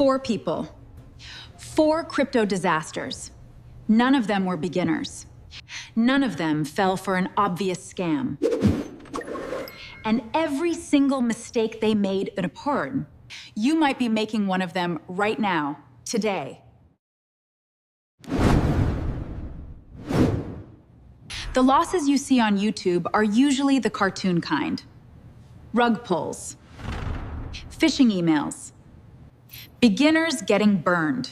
4 people, 4 crypto disasters. None of them were beginners. None of them fell for an obvious scam. And every single mistake they made in a porn, you might be making one of them right now, today. The losses you see on YouTube are usually the cartoon kind. Rug pulls, phishing emails, beginners getting burned.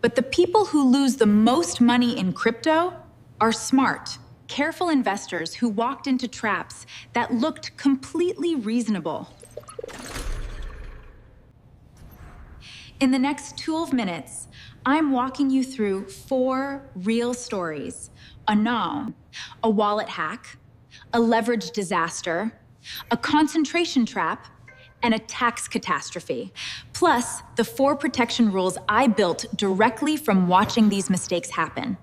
But the people who lose the most money in crypto are smart, careful investors who walked into traps that looked completely reasonable. In the next 12 minutes, I'm walking you through 4 real stories: a nom, a wallet hack, a leverage disaster, a concentration trap, and a tax catastrophe. Plus, the 4 protection rules I built directly from watching these mistakes happen.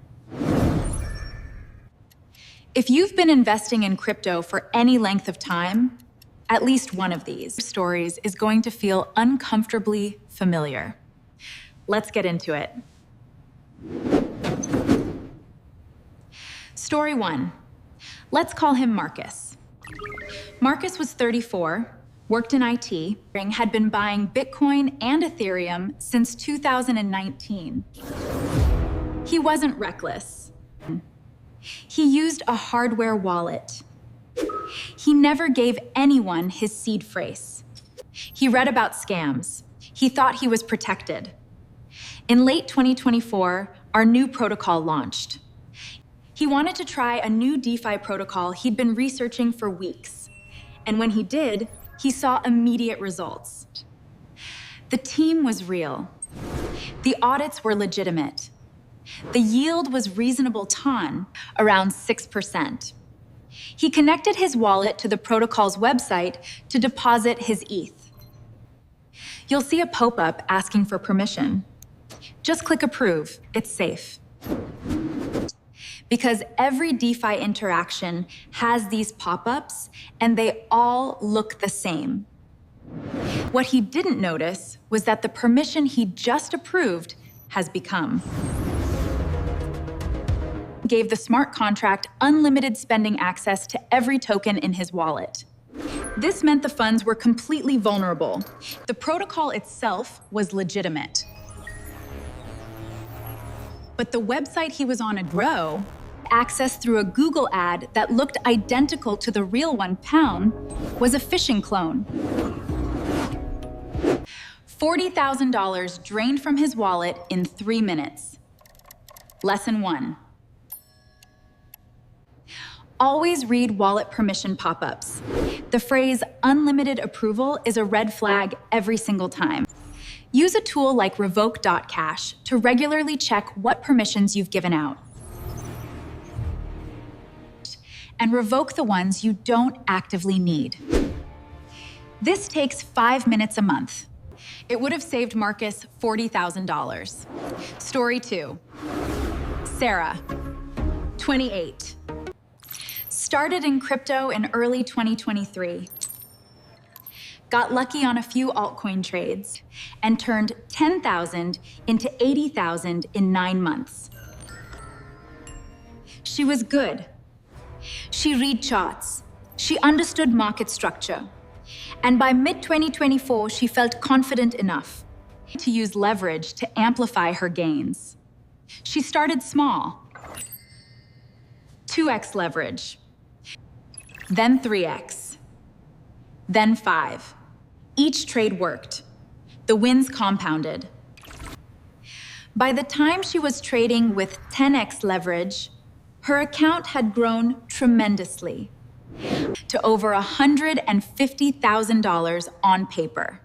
If you've been investing in crypto for any length of time, at least one of these stories is going to feel uncomfortably familiar. Let's get into it. Story 1. Let's call him Marcus. Marcus was 34, worked in IT, had been buying Bitcoin and Ethereum since 2019. He wasn't reckless. He used a hardware wallet. He never gave anyone his seed phrase. He read about scams. He thought he was protected. In late 2024, our new protocol launched. He wanted to try a new DeFi protocol he'd been researching for weeks. And when he did, he saw immediate results. The team was real. The audits were legitimate. The yield was reasonable ton, around 6%. He connected his wallet to the protocol's website to deposit his ETH. You'll see a pop-up asking for permission. Just click approve, it's safe. Because every DeFi interaction has these pop-ups, and they all look the same. What he didn't notice was that the permission he just approved has become. Gave the smart contract unlimited spending access to every token in his wallet. This meant the funds were completely vulnerable. The protocol itself was legitimate. But the website he was on grow accessed through a Google ad that looked identical to the real one, Pound, was a phishing clone. $40,000 drained from his wallet in 3 minutes. Lesson 1. Always read wallet permission pop-ups. The phrase unlimited approval is a red flag every single time. Use a tool like revoke.cash to regularly check what permissions you've given out. And revoke the ones you don't actively need. This takes 5 minutes a month. It would have saved Marcus $40,000. Story 2. Sarah, 28. Started in crypto in early 2023. Got lucky on a few altcoin trades and turned 10,000 into 80,000 in 9 months. She was good. She read charts. She understood market structure. And by mid-2024, she felt confident enough to use leverage to amplify her gains. She started small. 2x leverage. Then 3x. Then 5. Each trade worked. The wins compounded. By the time she was trading with 10x leverage, her account had grown tremendously to over $150,000 on paper.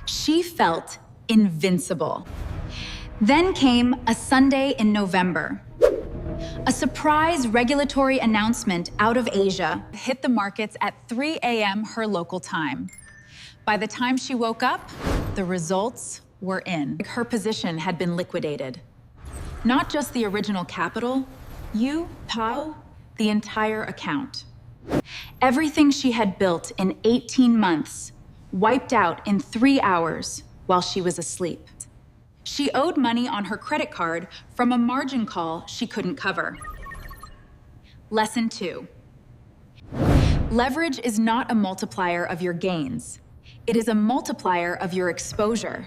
She felt invincible. Then came a Sunday in November. A surprise regulatory announcement out of Asia hit the markets at 3 a.m. her local time. By the time she woke up, the results were in. Her position had been liquidated. Not just the original capital, the entire account. Everything she had built in 18 months wiped out in 3 hours while she was asleep. She owed money on her credit card from a margin call she couldn't cover. Lesson 2. Leverage is not a multiplier of your gains. It is a multiplier of your exposure.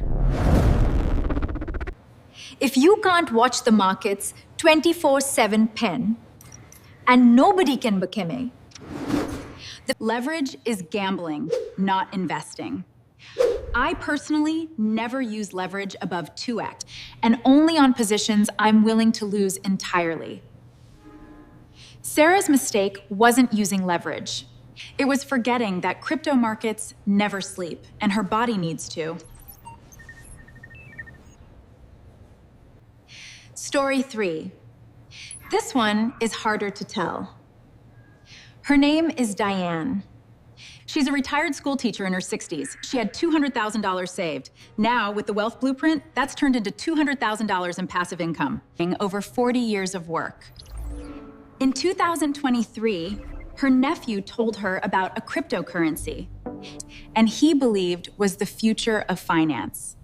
If you can't watch the markets 24/7 pen, and nobody can bakeme, the leverage is gambling, not investing. I personally never use leverage above 2x, and only on positions I'm willing to lose entirely. Sarah's mistake wasn't using leverage. It was forgetting that crypto markets never sleep, and her body needs to. Story 3. This one is harder to tell. Her name is Diane. She's a retired school teacher in her 60s. She had $200,000 saved. Now, with the Wealth Blueprint, that's turned into $200,000 in passive income, over 40 years of work. In 2023, her nephew told her about a cryptocurrency, and he believed was the future of finance.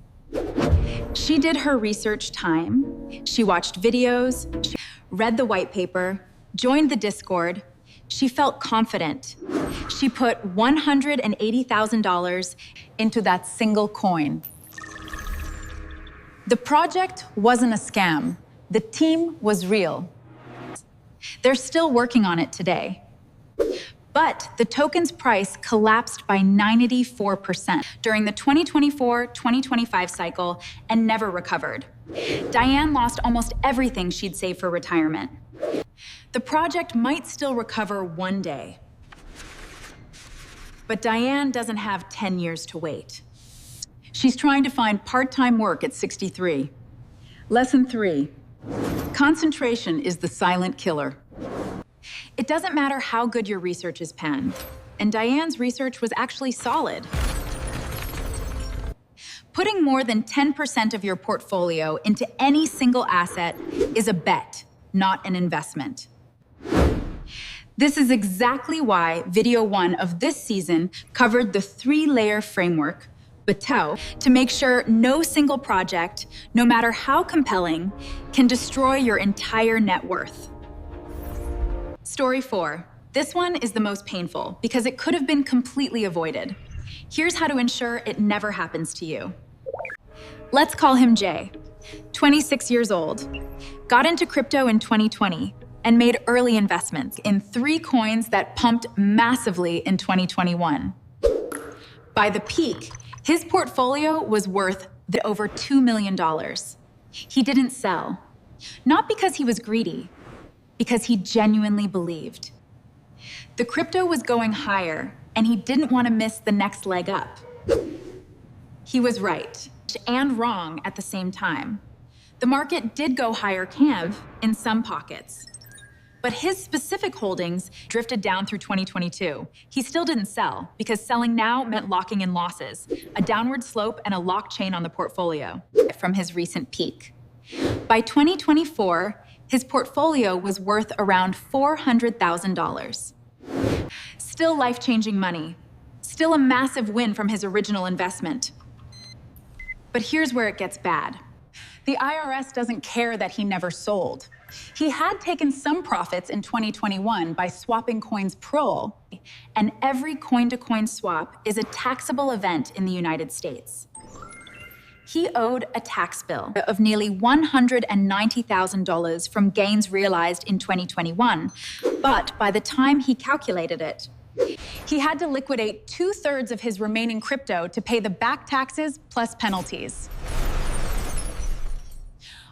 She did her research time. She watched videos, she read the white paper, joined the Discord. She felt confident. She put $180,000 into that single coin. The project wasn't a scam. The team was real. They're still working on it today. But the token's price collapsed by 94% during the 2024-2025 cycle and never recovered. Diane lost almost everything she'd saved for retirement. The project might still recover one day. But Diane doesn't have 10 years to wait. She's trying to find part-time work at 63. Lesson 3. Concentration is the silent killer. It doesn't matter how good your research is penned, and Diane's research was actually solid. Putting more than 10% of your portfolio into any single asset is a bet, not an investment. This is exactly why video 1 of this season covered the 3-layer framework, Bateau, to make sure no single project, no matter how compelling, can destroy your entire net worth. Story 4. This one is the most painful because it could have been completely avoided. Here's how to ensure it never happens to you. Let's call him Jay, 26 years old, got into crypto in 2020 and made early investments in 3 coins that pumped massively in 2021. By the peak, his portfolio was worth over $2 million. He didn't sell, not because he was greedy, because he genuinely believed. The crypto was going higher, and he didn't want to miss the next leg up. He was right and wrong at the same time. The market did go higher in some pockets, but his specific holdings drifted down through 2022. He still didn't sell because selling now meant locking in losses, a downward slope and a lock chain on the portfolio from his recent peak. By 2024, his portfolio was worth around $400,000. Still life-changing money. Still a massive win from his original investment. But here's where it gets bad. The IRS doesn't care that he never sold. He had taken some profits in 2021 by swapping coins pro, and every coin-to-coin swap is a taxable event in the United States. He owed a tax bill of nearly $190,000 from gains realized in 2021, but by the time he calculated it, he had to liquidate 2/3 of his remaining crypto to pay the back taxes plus penalties.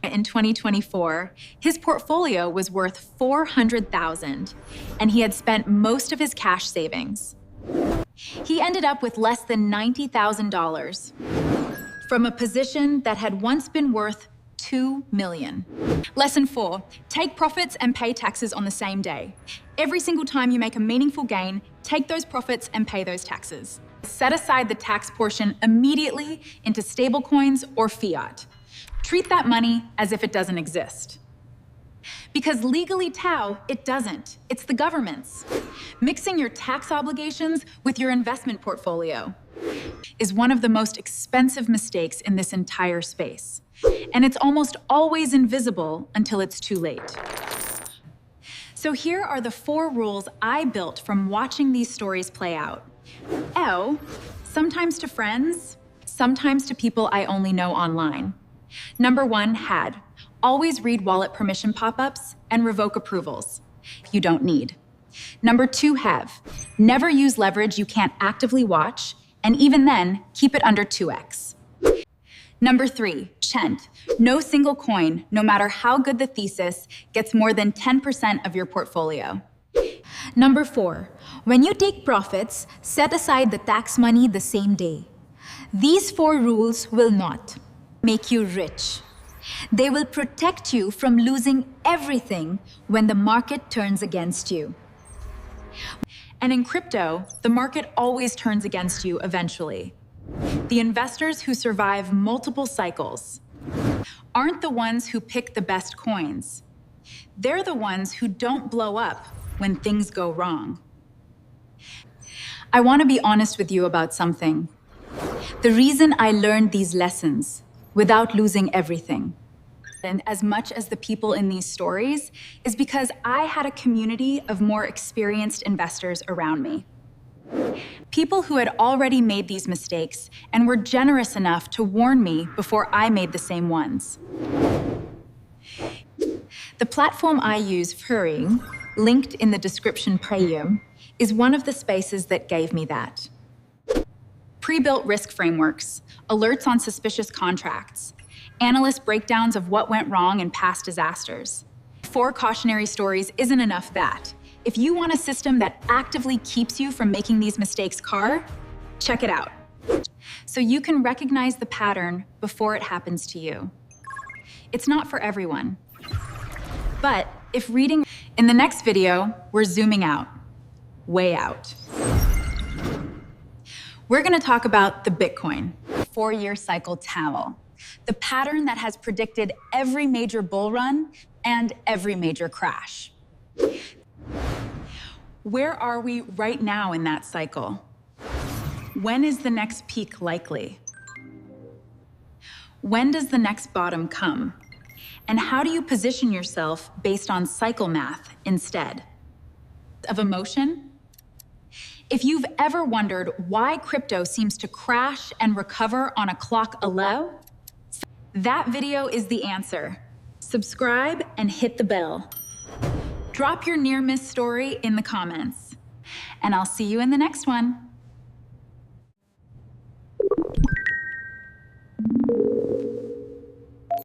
In 2024, his portfolio was worth $400,000, and he had spent most of his cash savings. He ended up with less than $90,000 from a position that had once been worth $2 million. Lesson 4, take profits and pay taxes on the same day. Every single time you make a meaningful gain, take those profits and pay those taxes. Set aside the tax portion immediately into stablecoins or fiat. Treat that money as if it doesn't exist. Because legally Tao, it doesn't. It's the government's. Mixing your tax obligations with your investment portfolio. is one of the most expensive mistakes in this entire space. And it's almost always invisible until it's too late. So here are the 4 rules I built from watching these stories play out. Sometimes to friends, sometimes to people I only know online. Number 1 had, always read wallet permission pop-ups and revoke approvals you don't need. Number 2 have, never use leverage you can't actively watch, and even then, keep it under 2x. Number 3, no single coin, no matter how good the thesis, gets more than 10% of your portfolio. Number 4, when you take profits, set aside the tax money the same day. These 4 rules will not make you rich. They will protect you from losing everything when the market turns against you. And in crypto, the market always turns against you eventually. The investors who survive multiple cycles aren't the ones who pick the best coins. They're the ones who don't blow up when things go wrong. I want to be honest with you about something. The reason I learned these lessons without losing everything, and as much as the people in these stories, is because I had a community of more experienced investors around me. People who had already made these mistakes and were generous enough to warn me before I made the same ones. The platform I use, retiree, linked in the description premium, is one of the spaces that gave me that. Pre-built risk frameworks, alerts on suspicious contracts, analyst breakdowns of what went wrong in past disasters. 4 cautionary stories isn't enough that. If you want a system that actively keeps you from making these mistakes, check it out. So you can recognize the pattern before it happens to you. It's not for everyone. But if reading, in the next video, we're zooming out, way out. We're going to talk about the Bitcoin 4-year cycle towel, the pattern that has predicted every major bull run and every major crash. Where are we right now in that cycle? When is the next peak likely? When does the next bottom come? And how do you position yourself based on cycle math instead of emotion? If you've ever wondered why crypto seems to crash and recover on a clock alone, that video is the answer. Subscribe and hit the bell. Drop your near-miss story in the comments, and I'll see you in the next one.